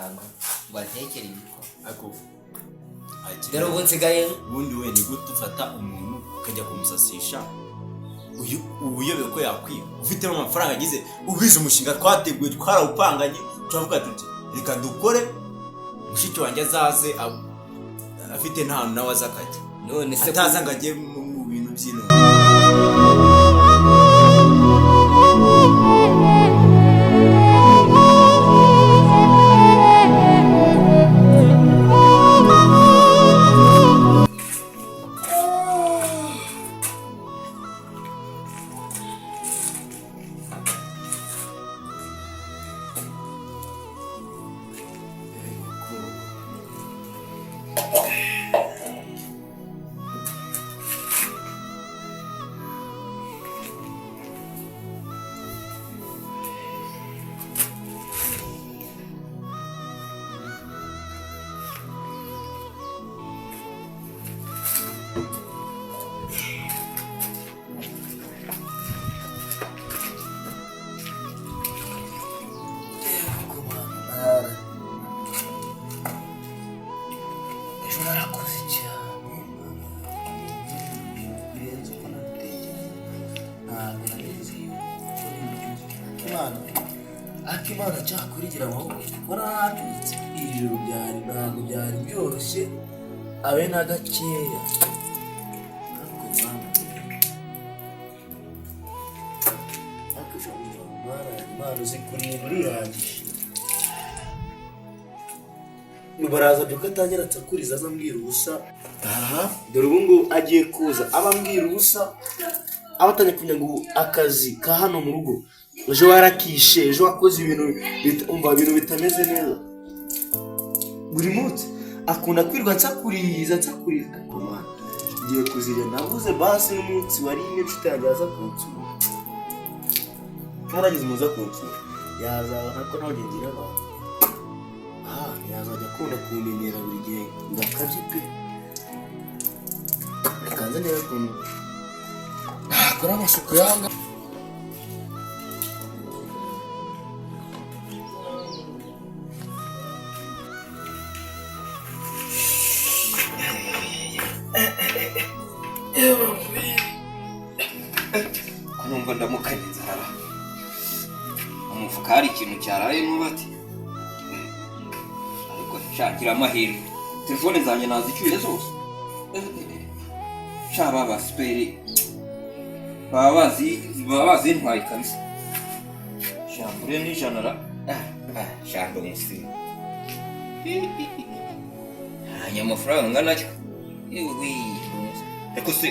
amafaranga ngo antekere igikoma. Ako rero ubu nsigaye ubundi we ni gute ufata umuntu ukajya kumusasisha uyobewe ko yakwiba ufitemo amafaranga agize ubize umushinga twateguye twarawupanganye turavuga tuti reka dukore mushiki wanjye azaze afite nta hantu nawe azakajya none se ataza ngo ajye mu bintu by'ino. Akimana cyakurigira amaboko waratutse ijuru byari ntabwo byari byoroshye abe na gakeya. Imana uzi kurinda urihagije. Baraza byuko atangira atsakuriza azambwira ubusa. Dore ubu ngubu agiye kuza abambwira ubusa abatanye kunya ngo akazi ka hano mu rugo ejo warakishe ejo wakoze ibintu bitameze neza. Buri munsi akunda kwirwa nsakuriza ngiye kuzirya nabuze basi n'umunsi wari inshuti yanjye aza kunsura muragize muza kunsura yazabona ko nawe ngira abantu yazajya akunda kumenyera buri gihe ndakabye pe kanze neza kuntu nakora amasuku yanga. numva ndamukanye inzara umufuka hari ikintu cyaraye n'ubati ariko nshakira amahirwe telefone zanjye nazicyuye zose shaba basiperi baba bazintwaye kabisa shambure n'ijana ra shamba musi hanya amafaranga ngana cyo yewe ariko se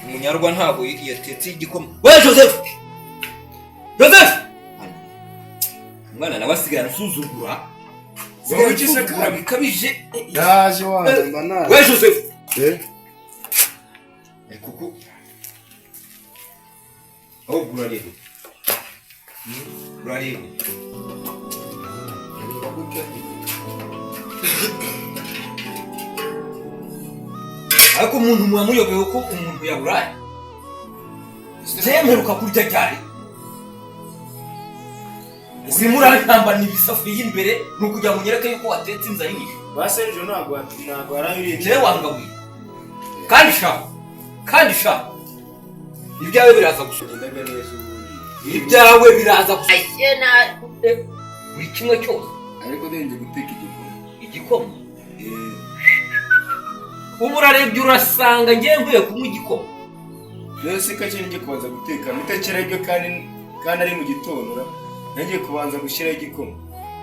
umunyarwa ntabwo yatetse igikoma. We Joseph mwana nabasigara nsuzugura wowe ikisakara bikabije yaje wanda nawe. We Joseph kuko burarebe ariko umuntu muyobewe ko umuntu yaburaye zemperuka kurya cyane zimura ntamba n'ibisafuriye imbere n'ukujya mu nyereke yuko watetse inzara nyinshi base ejo ntabwo arayuriye je wangabuye kandi sha ibyawe biraza gusugenda neza ibyawe biraza gushyena buri kimwe cyose ariko ndenze guteka igikoma ubu urarebye urasanga ngiye nkwiye kunywa igikoma. Mbese kake ngiye kubanza guteka mutekera ibyo kandi ari mu gitondo ngiye kubanza gushyiraho igikoma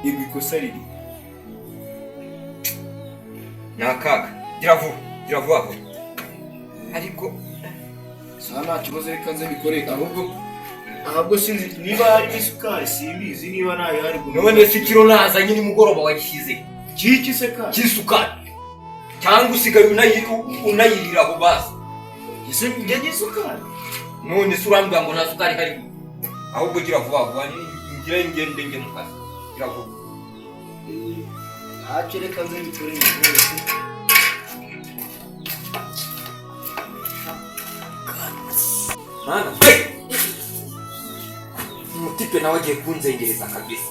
igwa ikosa riri nakaga gira vuba ariko nta kibazo reka nze bikoreka ahubwo sinzi niba hari isukari simbizi niba nayo hari none se kiro nazanye nimugoroba wagishyize kiki se ka kisukari cyangwa usigaye unayirira abo basi ese njye n'isukari none se urambwira ngo nta sukari hari ahubwo gira vuba ngira ngende mu kazi gira vuba reka nze bikoreka rwose. Mana umutipe nawe agiye kunzengereza kabisa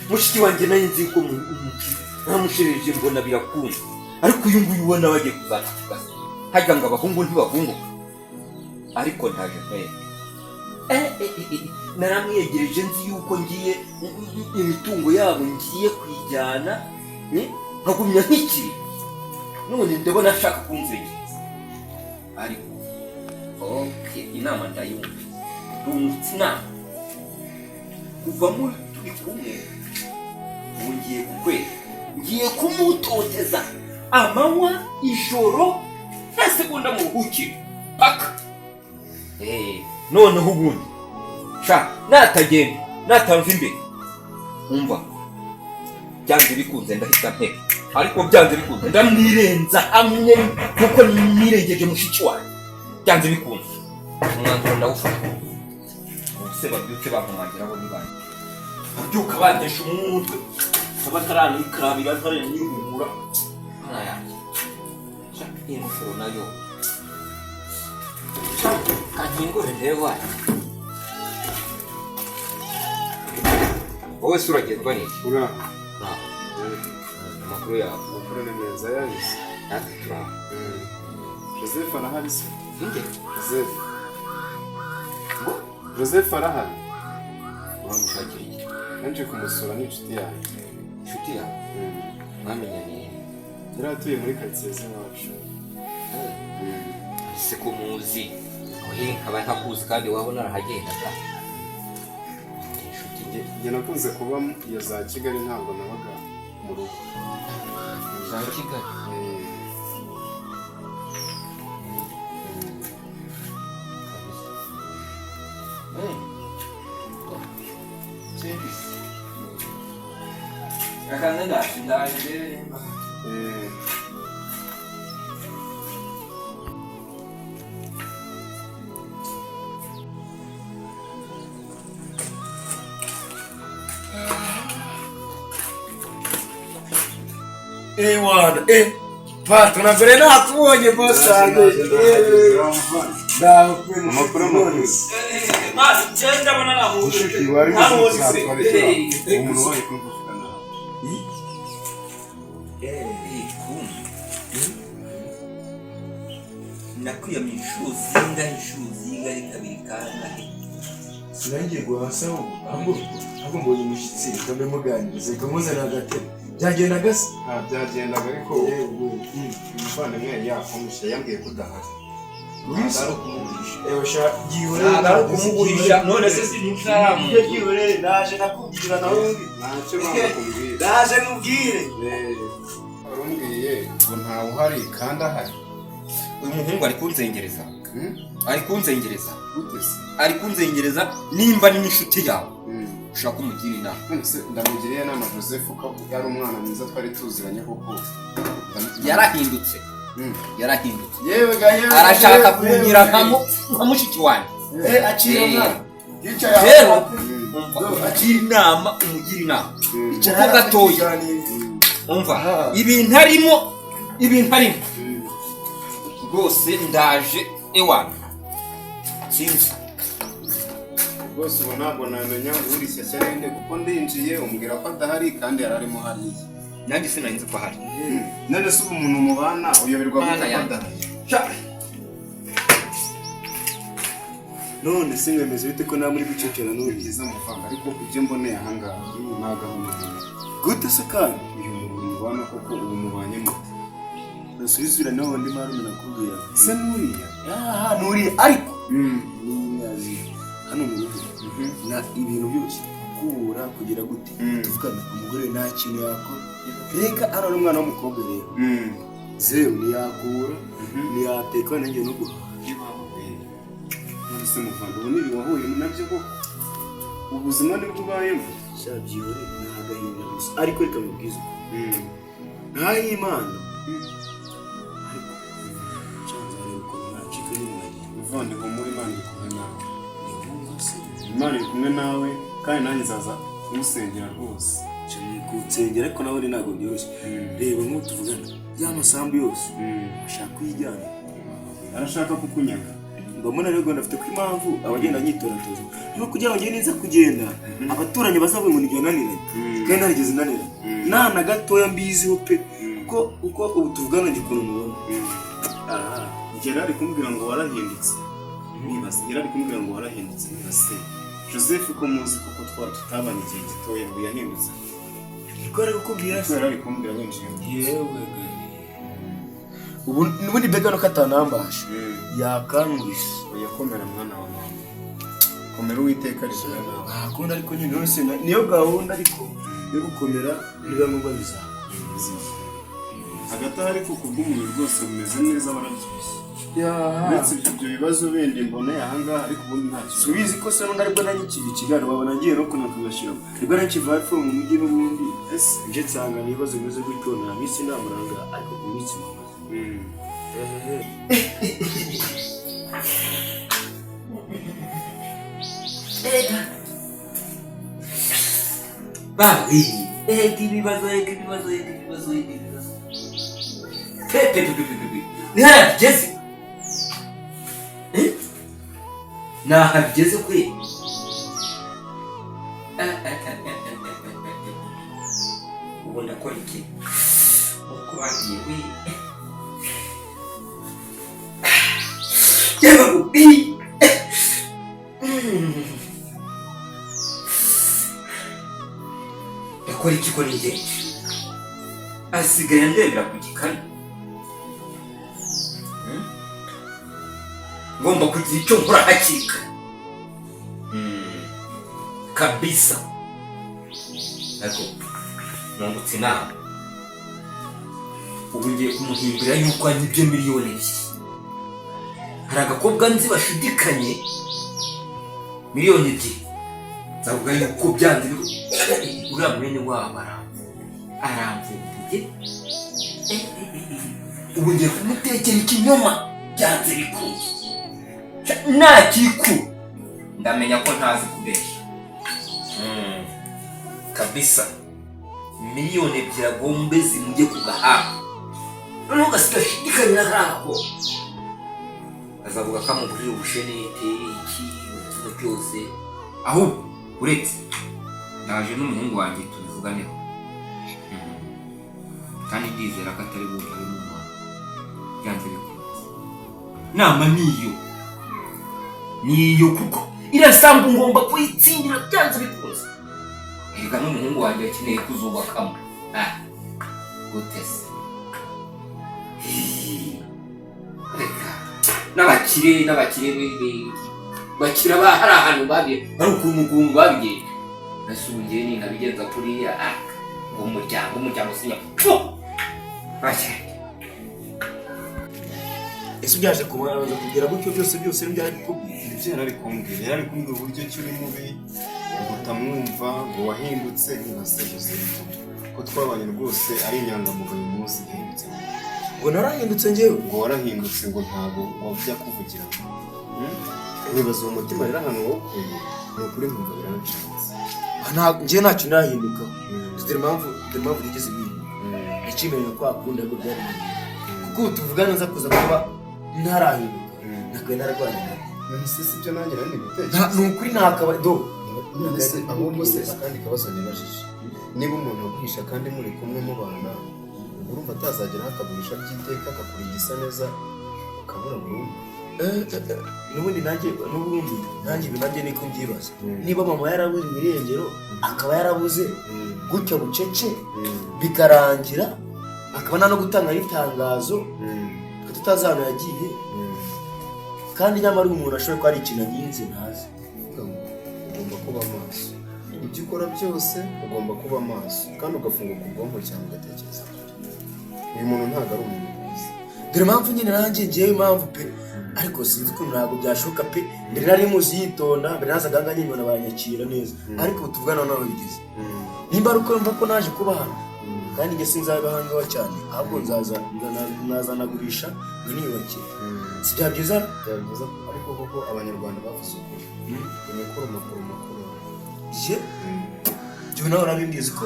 mushiki wanjye nayo nzi ko ntamushereje mbona birakunda ariko uyu nguyu ubona bagiye kuzacuka hajya ngo abahungu ntibahunguka ariko ntaje nkweya naramwegereje nzi yuko ngiye imitungo yabo ngiye kuyijyana nkagumya nk'ikiri none ndabona ashaka kunzengeza ariko inama ndayumva rumutse inama kuva muri turi kumwe ubu ngiye kukwera ngiye kumutoteza amanywa ijoro nta segonda mu buhukiro paka noneho ubundi natagenda natamva imbere umva byanze bikunze ndahita mpera ariko byanze bikunze ndamwirenza hamwe kuko nirengeje mushiki wanjye byanze bikunze umwanzuro ndawufata ubuse babyutse bampamagiraho nibanye babyuka bandesha umutwe abataranikabira ntarenihumura ntayanjye iyi ngofero nayo kankingure rero wanjye wowe se uragendwa n'iki? Amakuru yawe amakuru ni meza yabize natwe turaho Joseph arahari se? nge Joseph arahari uramushakira iki? yaje kumusura n'inshuti yanjye inshuti yawe mwamenyaniye yari atuye muri karitsiye z'iwacu ese ko muzi nkaba ntakuzi kandi waba narahagendaga njye nakunze kuba iyo za Kigali ntabwo nabaga mu rugo za Kigali akanda ndaje wana pato na mbere natubonye boss wanjye amakuru amakuru mazi cyenda bona naho ushiki wari umuntu waje kumvugana nakwiye mishuzinga ari kabiri kangahe sinangiye guhasaho ahubwo mbonye umushyitsi kambe muganirize kamuzana agatebe byagenda gase byagendaga ariko umuvandimwe yari yakumushe yambwiye ko udahari kumugurisha none se sinisharamuye naje nakubwira nawe ntacyo bakubwira naje nkubwire warumbwiye ngo ntawe uhari kandi ahari uyu muhungu ari kunzengereza gute se ari kunzengereza nimba ni inshuti yawe ushaka kumugira inama none se ndamugiriye inama Joseph ko yari umwana mwiza twari tuziranye koko yarahindutse yewe gaye arashaka kumugira nka mushiki wanjye akira mwana rero agira inama umugira inama kuko gatoya umva ibintu arimo rwose ndaje ewana sinzi rwose ubu ntabwo namenya ngo uri shyashya rende kuko ndinjiye umbwira ko adahari kandi yari arimo hariya nanjye sinari ko ahari none se ubu umuntu mubana uyoberwa ko adahari none se mwemeze bite ko nta muri gucecera ni byiza muvanga ariko ibyo mboneye ahangaha ntabwo ahumuriye gute se kandi uyu muntu mubana koko ubu mubanye muto nasubizira nawe ndi marume nakubwira se nuriya nuriya ariko n'inyazi hano mu rugo na ibintu byose kubura kugira gute tuvugana umugore nta kintu yakora reka ari umwana w'umukobwa rero zewe ntiyakura ntiyateka nanjye no guhaha se muvanga ubu nibi wahuye nabyo koko ubuzima nibwo ubayemo shabyore ntagahinda gusa ariko reka mubwize ntayimana ariko chanzare uko nacika n'umwanya uvande ngo muri Imana iri kumwe nawe Imana iri kumwe nawe kandi nanjye nzaza umusengera rwose cyane kunsengera ariko nawe ntabwo byoroshye reba nk'uko tuvugana ya masambu yose ashaka kuyijyana arashaka kukunyaga mbona rero ndafite ko impamvu abagenda nyitoratoza no kugira ngo ngende nza kugenda abaturanyi bazavuga ngo nibyo naniranye kandi narigeze naniranye nana gatoya mbiziho pe uko ubu tuvugana ndi kuntu mubona igera ari kumbwira ngo warahindutse nibaza igera ari kumbwira ngo warahindutse nibaze Joseph ko muzi koko twari tutabanye igihe gitoya ngo yahindutse niko ari kukubwira se ari kumbwira winjiye yewe ubu nubundi bega no katanambasha yakangurisha yakomera mwana wa mama komera uwiteka rishira nawe akunda ariko nyine wese niyo gahunda ariko yo gukomera niba ngombwa bizaba hagati aho ariko kubw'umubiri rwose bumeze neza barabyibushye uretse ibyo bibazo bindi mboneye ahangaha ariko ubundi ntacyo subizi ko se n'undi aribwo nanyikiva ikiganiro wabona ngiye no kunakugashyiramo nibwo nakiva hepfo mu mujyi n'ubundi nje nsanga n'ibibazo bimeze gutyo nta minsi namuranga ariko ku minsi bawi ibibazo pepe ntiharabigeze nahabigeze kwe ubu ndakora iki uko bagiye we yabagubi ndakora iki ko nije asigaye ndebera ku gikari ngomba kugira icyo nkora hakiri kare kabisa ariko nungutse inama ubu ngiye kumuhimbira yuko anyibye miliyoni 2 hari agakobwa nzi bashidikanye miliyoni 2 zavuga yuko byanze uriya mwene wabo aramvuye ubu ngiye kumutekera ikinyoma byanze bikuye nakiku ndamenya ko ntazi kubesha kabisa miliyoni 2 agombe zimujye kugahanga none ugasitashidikanya nako azavuga kamugurira ubushenete iki ibintu byose ahubwo uretse ndaje n'umuhungu wanjye tubivuganeho kandi ndizera ko atari buze ari mu mwana byanze bikunze nama niyo kuko irasambu ngomba kuyitsindira byanze bikunze erega n'umuhungu wanjye akeneye kuzubakamo gutese reka n'abakire bakira hari ahantu babiye hari ukuntu babigenza nasubiye ni nabigenza kuriya umuryango sinya ese byaje kubanza kugera gutyo byose byari kubwira ibyo yari kumbwira uburyo ki uri mubi ngo utamwumva ngo wahindutse nk'ibase Joseph ko twabanye rwose ari inyangamugayo umunsi yahindutse ngo narahindutse njyewe ngo warahindutse ngo ntabwo wajya kuvugira nibaza uwo mutima rero ahantu wokuye ni ukuri nkumva birancitse njye ntacyo nahinduka dore impamvu rigeze ibintu ikimerera ko akunda ngo byari kuko tuvugana nza kuza kuba ntarahinduka nakwe nararwanya none se ibyo nanjye nari gutekereza ni ukuri ntakaba none se ahubwo se akandi kabazo nibajije niba umuntu aguhisha kandi muri kumwe mubana urumva atazageraho akagurisha by'iteka akakura igisa neza ukabura burundu n'ubundi nanjye binajye niko mbyibaza niba mama yarabuze imirengero akaba yarabuze gutyo bucece bikarangira akaba no gutanga n'itangazo tutazana yagiye kandi nyamara umuntu ashoboye ko ari ikintu aginze ntazi ugomba kuba maso ibyo ukora byose ugomba kuba maso kandi ugafunguka ubwonko cyane ugatekereza uyu muntu ntabwo ari umuntu mwiza dore impamvu nyine nanjye ngewe impamvu pe ariko sinzi ukuntu ntabwo byashoboka pe mbere nari muzi yitonda mbere nazaga nganyibona baranyakira neza ariko tuvugana nawe bigeze nimba ari uko mva ko naje kuba hano kandi njye sinzaba hangaho cyane ahubwo nazanagurisha niyubakire si bya byiza ariko koko abanyarwanda bavuze ukuri imikoro makuru je byo nawe urabimbizi ko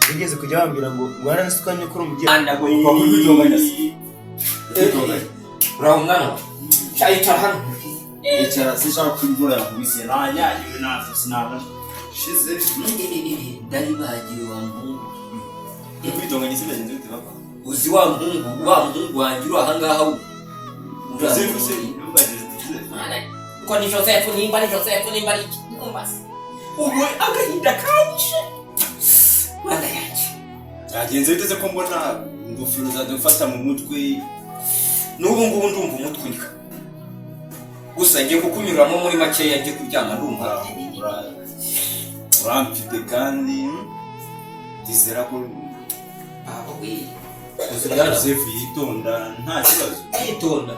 bigeze kujya bambwira ngo guhana n'isuka nyakuru mu gihe anda go kwa kujoganya uraho mwana cyayicara hano icara sinshaka ko imvura yakubise nanyanyiwe nazo sinabona shize ndari bagiwe wa muhungu kwitonganya isi bagenzi bite papa uzi wa muhungu wanjye uri ahangaha Joseph ko ni Joseph nimba iki umbase ubu agahinda kanyishe mana yanjye yagenze biteze ko mbona ingofero zadufata mu mutwe n'ubu ngubu ndumva umutwe gusa ngiye kukunyuramo muri makeya ngiye kuryama ndumva uramfite kandi dizera ko aho we Joseph yitonda nta kibazo yitonda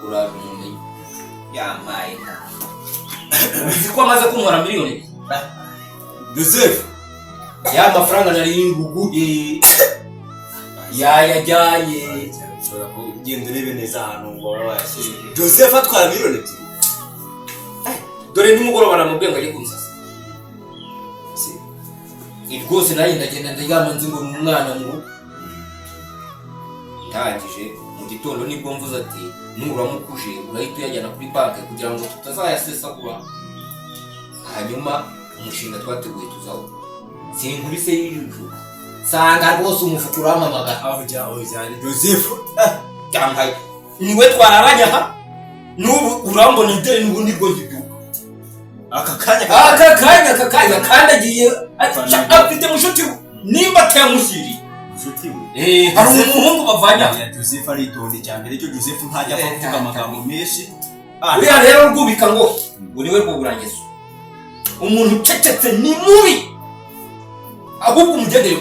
uraje umuntu yamaye uzi ko amaze kumura miliyoni Joseph ya mafaranga nari nguguye yajyanye ushobora kugenda urebe neza ahantu ngo wayashyize Joseph atwara miliyoni dore nimugoroba namubwiye ngo ajye kumusasa rwose nayo ndagenda ndaryama nzi ngo ni umwana mu rugo ndangije mu gitondo nibwo mvuze ati nuramukuje urahita uyajyana kuri banki kugira ngo tutazayasesagura hanyuma umushinga twateguye tuzawo sinkubise y'ijuru sanga rwose umufuka uramamagara aho ujyane Joseph cyambaye niwe twararanye aha n'ubu urambona ideni n'ubundi bwo ngiduka aka kanya kandi agiye afite mushuti nimba atayamushyiriye mushuti we hari umuhungu bavanya ya Joseph aritonde cyane rero Joseph ntajya avuga amagambo menshi uriya rero rwubika ngo uriwe rw'uburangizo umuntu ucecetse ni mubi ahubwo umugendere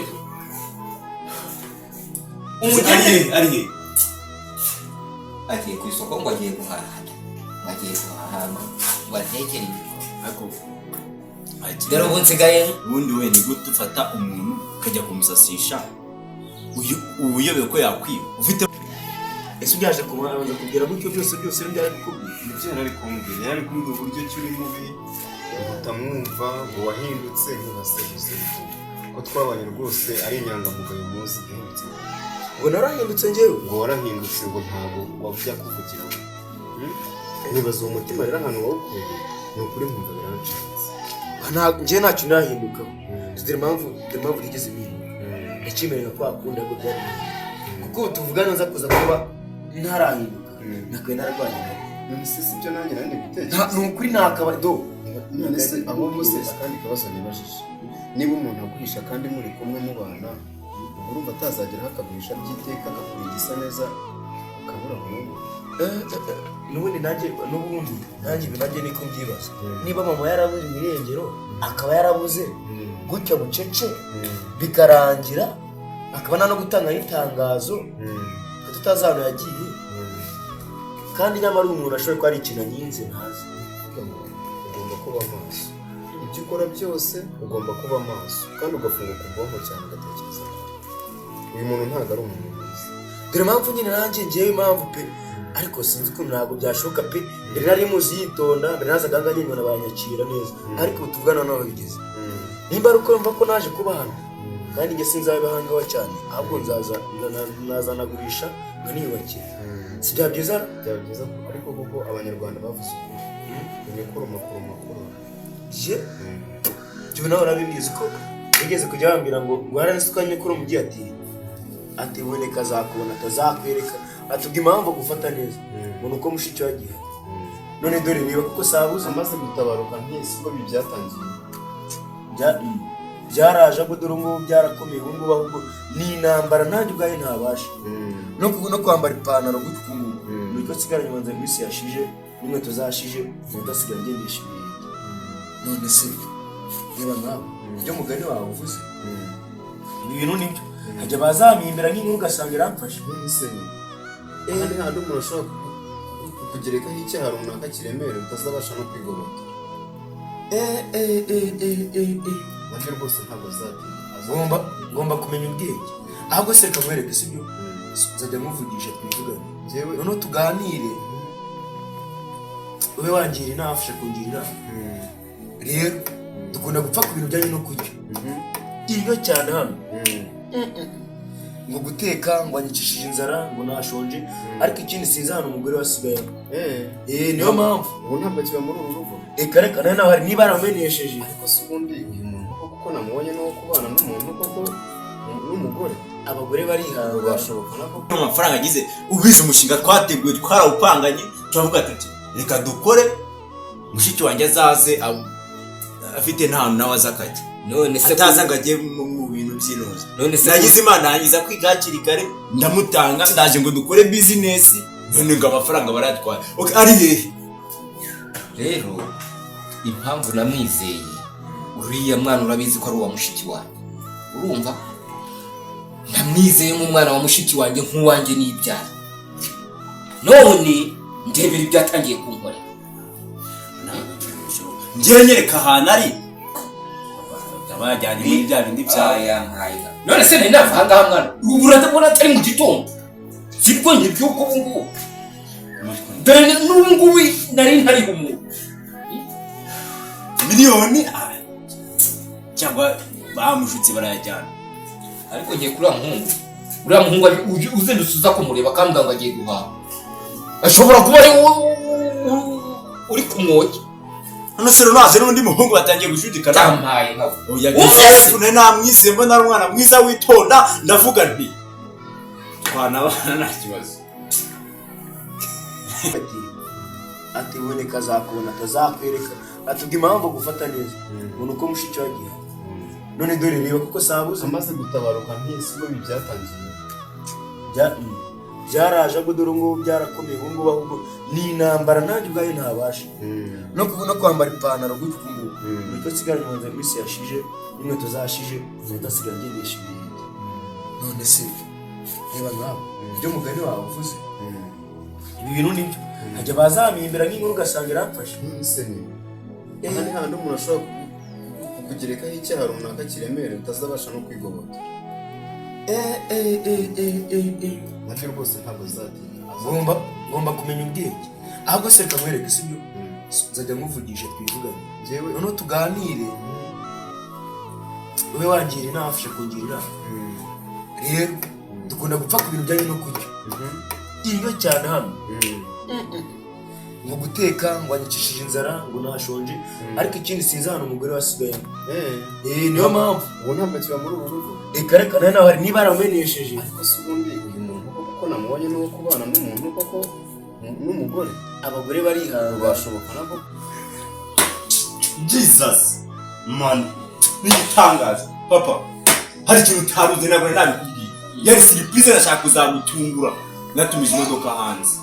ari he agiye ku isoko ngo agiye guhaha ngo atekere ariko rero ubu nsigaye ubundi we ni gute ufata umuntu ukajya kumusasisha uyobewe ko yakwiba ufite ese ubyaje kubanza kubwira gutyo byose byari kubwira ibyo yari kumbwira uburyo ki uri mubi utamwumva ngo wahindutse nk'abaseguze ko twabanye rwose ari inyangamugayo muzi yahindutse ngo narahindutse njyewe ngo warahindutse ngo ntabwo wajya kuvugira nibaza uwo mutima rero ahantu wawukuye ni ukuri nkumva birancitse njye ntacyo narahindukaho dore impamvu rigeze ibintu ndakimerera ko akunda ko byari kuko tuvugana nza kuza kuba ntarahinduka nakwiye nararwanya none se sibyo nanjye nandi gutekereza ni ukuri ntakaba none se aho bose akandi kabazo nibajije niba umuntu aguhisha kandi muri kumwe mubana urumva atazageraho akaguhisha by'iteka akakuriye igisa neza ukabura burundu n'ubundi nanjye ibi nanjye niko mbyibaza niba mama yarabuze imirengero akaba yarabuze gutya bucece bikarangira akaba nta no gutanga n'itangazo tutazi ahantu yagiye kandi nyamara umuntu ashoboye ko ari ikintu anyinze ntazi ugomba kuba maso ibyo ukora byose ugomba kuba maso kandi ugafunguka ubwonko cyane ugatekereza uyu muntu ntabwo ari umuntu mwiza dore impamvu nyine nanjye ngewe impamvu pe ariko sinzi ko ntabwo byashoboka pe mbere nari muzi yitonda mbere nazaga nganye nyina banyakira neza ariko ubu tuvugana naho bigeze nimba ari uko mva ko naje kuba hano kandi njye sinzabe ahangaho cyane ahubwo nazanagurisha nkaniyubakira si byaba byiza ariko kuko abanyarwanda bavuze ukuri makuru je byo nawe urabibwiza ko nigeze kujya bambwira ngo guharane isuka nyakuru mu gihe ati boneka azakubona atazakwereka atubwa impamvu gufata neza ngo nuko mushiki wagiye none dore niba kuko sabuze amaze gutabaruka nk'isi ko byatangiye byaraje ngo dore ngubu byarakomeye ubu ngubu ahubwo ni intambara nanjye ubwayo ntabasha no kwambara ipantaro gutyo ngubu niko nsigaranye manza iminsi yashije n'inkweto zashije udasigara ngendesha ibirenge none se niba nawe ibyo mugani wawe uvuze ibi bintu nibyo hajya bazamimbera nk'inkuru ugasanga iramfashe kandi nta n'umuntu ushobora kugerekaho icyaha runaka kiremereye utazabasha no kwigobota nabyo rwose ntabwo azatinda ngomba kumenya ubwenge ahubwo se reka nkwereke sibyo nzajya nkuvugisha twivugane noneho tuganire ube wangira inama afasha kungira inama rero dukunda gupfa ku bintu bijyanye no kurya iryo cyane hano ngo guteka ngo anyicishije inzara ngo nashonje ariko ikindi sinzi hano umugore wasigaye niyo mpamvu ubu ntabwo kiba muri uru rugo. reka nawe hari niba yaramenyesheje ariko se ubundi uyu muntu koko namubonye no kubana n'umuntu koko n'umugore abagore barihanga bashoboka nako amafaranga agize ubize umushinga twateguye twarawupanganye turavuga tuti reka dukore mushiki wanjye azaze afite nta hantu nawe azakajya none se ataza ngo ajye mu bintu by'inoze none se nagize imana yangiza kwiga hakiri kare ndamutanga ndaje ngo dukore bizinesi none ngo amafaranga barayatwara ari hehe rero impamvu namwizeye uriya mwana urabizi ko ari uwa mushiki wanjye urumva namwizeye nk'umwana wa mushiki wanjye nk'uwanjye n'ibyara none ndebera ibyatangiye kunkorera ngiye nyereka ahantu ari abajyanye muri bya bindi byawe none se nari nava ahangaha mwana ubu urabona atari mu gitondo sibwo nyibyuko ubu ngubu dore n'ubu ngubu nari ntariho umuntu miliyoni cyangwa bamushutse barayajyana ariko ngiye kuri uriya muhungu uzindutse uza kumureba akambwira ngo agiye guhaha ashobora kuba ari uri kumwoge hano se runaze n'undi muhungu batangiye gushudikana cyampaye nkawe uyagiye namwise mbona ari umwana mwiza witonda ndavuga nti twanabana nta kibazo ati uboneka azakubona atazakwereka atubwa impamvu gufata neza umuntu uko mushiki wagiye none dore reba kuko sabuze amaze gutabaruka ntisi ngo byatangiye byaraje ngo dore ngo byarakomeye ngo ngubu ahubwo ni intambara nanjye ubwayo ntabasha no kwambara ipantaro gutyo ngo niko sigara nyanza iminsi yashije n'inkweto zashije udasigara ngendesha ibirenge none se reba nkawe ibyo mugani wawe uvuze ibi bintu nibyo hajya bazamimbera nk'inkuru ugasanga irafashe aha ni handi umuntu ashobora kugerekaho icyaha runaka kiremereye utazabasha no kwigobota nabyo rwose ntabwo zatinda ngomba kumenya ubwenge ahubwo se reka mwereke sibyo nzajya nkuvugisha twivugane njyewe noneho tuganire ube wangira inama afashe kungira inama rero dukunda gupfa ku bintu bijyanye no kurya iyo cyane hano ngo guteka ngo anyicishije inzara ngo nashonje ariko ikindi sinzi hano umugore wasigaye niyo mpamvu ubu ntabwo kiba muri uru rugo reka nawe hari niba yaramenyesheje ariko se ubundi uyu muntu koko namubonye no kubana n'umuntu koko n'umugore abagore barihanga bashoboka nako Jesus man n'igitangaza papa hari ikintu utaruze nabwo nabikubwiye yari surprise nashaka kuzamutungura natumije imodoka hanze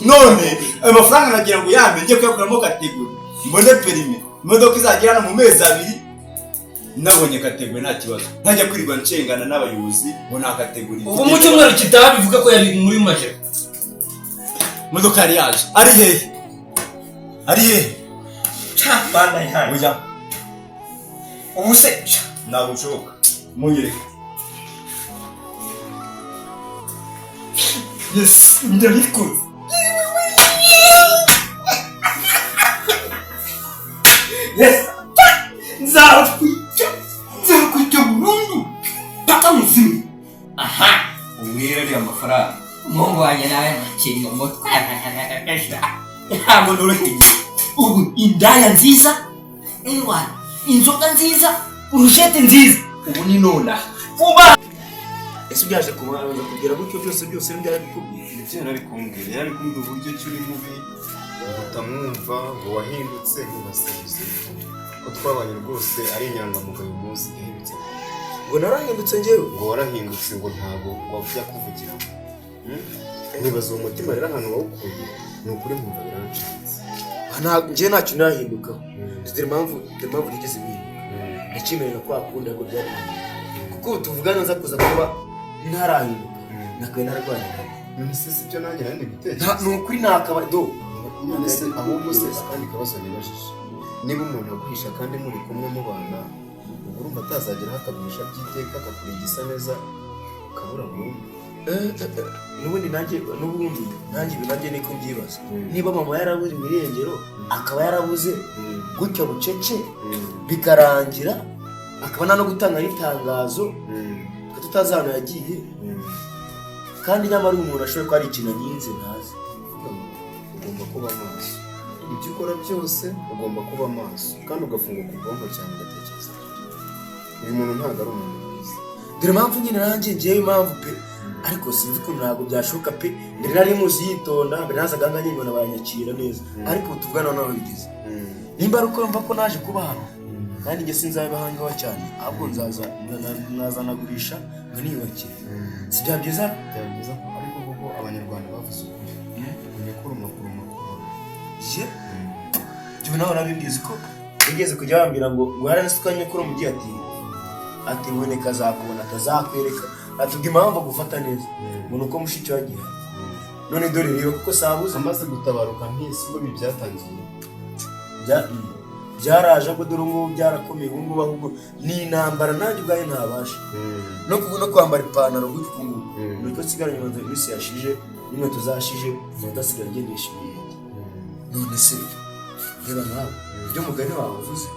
none ayo mafaranga nagira ngo yambe njye kuyakuramo kategori mbone perime imodoka izagera hano mu mezi 2 nabonye kategori nta kibazo ntajya kwirirwa ncengana n'abayobozi ngo nta kategori ubu mu cyumweru kitaha bivuga ko yari muri maje imodoka yari yaje ari hehe cyapana ihana oya ubu se ntabwo bishoboka munyereke yes ndabikoze yes nzakwica burundu paka muzima aha ubu rero ariya mafaranga umuhungu wanjye nawe makiri mu mutwe ntabwo noroheye ubu indaya nziza inzoga nziza urushete nziza ubu ni nonaha uba ese byaje kubanza kugira gutyo byose byari bikubwiye ibyo yari kumbwira yari kumbwira uburyo ki uri mubi utamwumva ngo wahindutse ntubasabize ko twabanye rwose ari inyangamugayo muzi yahindutse ngo narahindutse njyewe ngo warahindutse ngo ntabwo wajya kuvugiramo nibaza uwo mutima rero ahantu wawukuye ni ukuri nkumva birancitse njyewe ntacyo nahindukaho dore impamvu rigeze bihinduka ndakimerera kwa kundi ngo byari kuko ubu tuvugana nza kuza kuba ntarahinduka nakaye nararwanira none se sibyo nanjye nari gutekereza ni ukuri nakaba do none se ahubwo se akandi kabazo nibajije niba umuntu aguhisha kandi muri kumwe mubana ubu urumva atazageraho akaguhisha by'iteka akakura igisa neza ukabura burundu n'ubundi nanjye ibi nanjye niko mbyibaza niba mama yarabuze imirengero akaba yarabuze gutya bucece bikarangira akaba no gutanga n'itangazo twe tutazi ahantu yagiye kandi nyamara umuntu ashoboye ko ari ikintu anyinze ntazi. Ugomba kuba maso, ibyo ukora byose ugomba kuba maso kandi ugafunguka ubwonko cyane ugatekereza. Uyu muntu ntabwo ari umuntu mwiza. Dore mpamvu nyine nanjye ngewe impamvu pe, ariko sinzi ko ntabwo byashoboka pe. Mbere nari muzi yitonda, mbere nazaga nkanyibona baranyakira neza, ariko tuvugana nawe bigeze nimba ari uko mva ko naje kuba hano kandi njye sinzabihangaho cyane, ahubwo nazanagurisha ngo niyubakire. Si bya byiza? Byaba byiza ariko kuko abanyarwanda bavuze ukuri unyakura amakuru je jyewe nawe nabibwiza ko yigeze kujya bambwira ngo guhara n'isuka nyakuru mu gihe ati uboneka azakubona atazakwereka, atubwira impamvu gufata neza ngo nuko mushiki wagiye. None dore rero kuko sabuze amaze gutabaruka ntisi ngo bibyatangiye byaraje ngo dore ngo byarakomeye ubu ngubu ahubwo ni intambara nanjye ubwayo ntabasha no kwambara ipantaro gutyo ngo nuko sigaranye manzo iminsi yashije n'inkweto zashije ndasigaye ngendesha ibirenge. None se reba nawe ibyo mugani wawe uvuze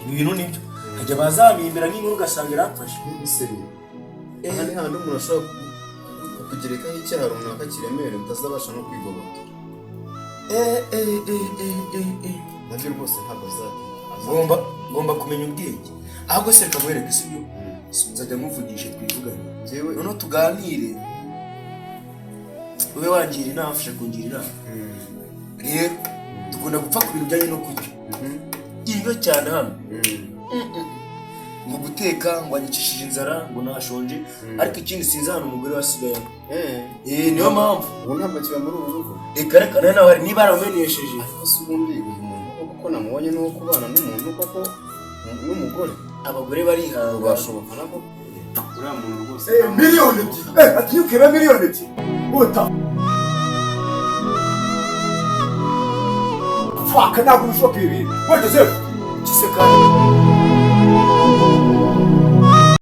ibi bintu nibyo hajya bazabimira nk'inkuru ugasanga irafashe n'ibisebe. Aha ni handi umuntu ashobora kugerekaho icyaha runaka kiremereye utazabasha no kwigobota. Nabyo rwose ntabwo azatinya. Ngomba kumenya ubwenge. Ahubwo se kamwereke sibyo nzajya nkuvugisha twivugane Jewe noneho tuganire, ube wangira inama afasha kungira inama. Rero dukunda gupfa ku bintu bijyanye no kurya iyo cyane hano ngo guteka ngo anyicishije inzara ngo nashonje, ariko ikindi sinzi hano umugore wasigaye niyo mpamvu ubu ntabwo kiba muri uru rugo. reka nawe niba aramenyesheje. Ariko si ubundi uyu muntu kuko namubonye n'uwo kubana n'umuntu koko n'umugore Abagore barihanga bashoboka nabo uriya muntu rwose miliyoni atinyukira miliyoni uta fuck ntabwo bishoboka ibi. What is it? Kisekani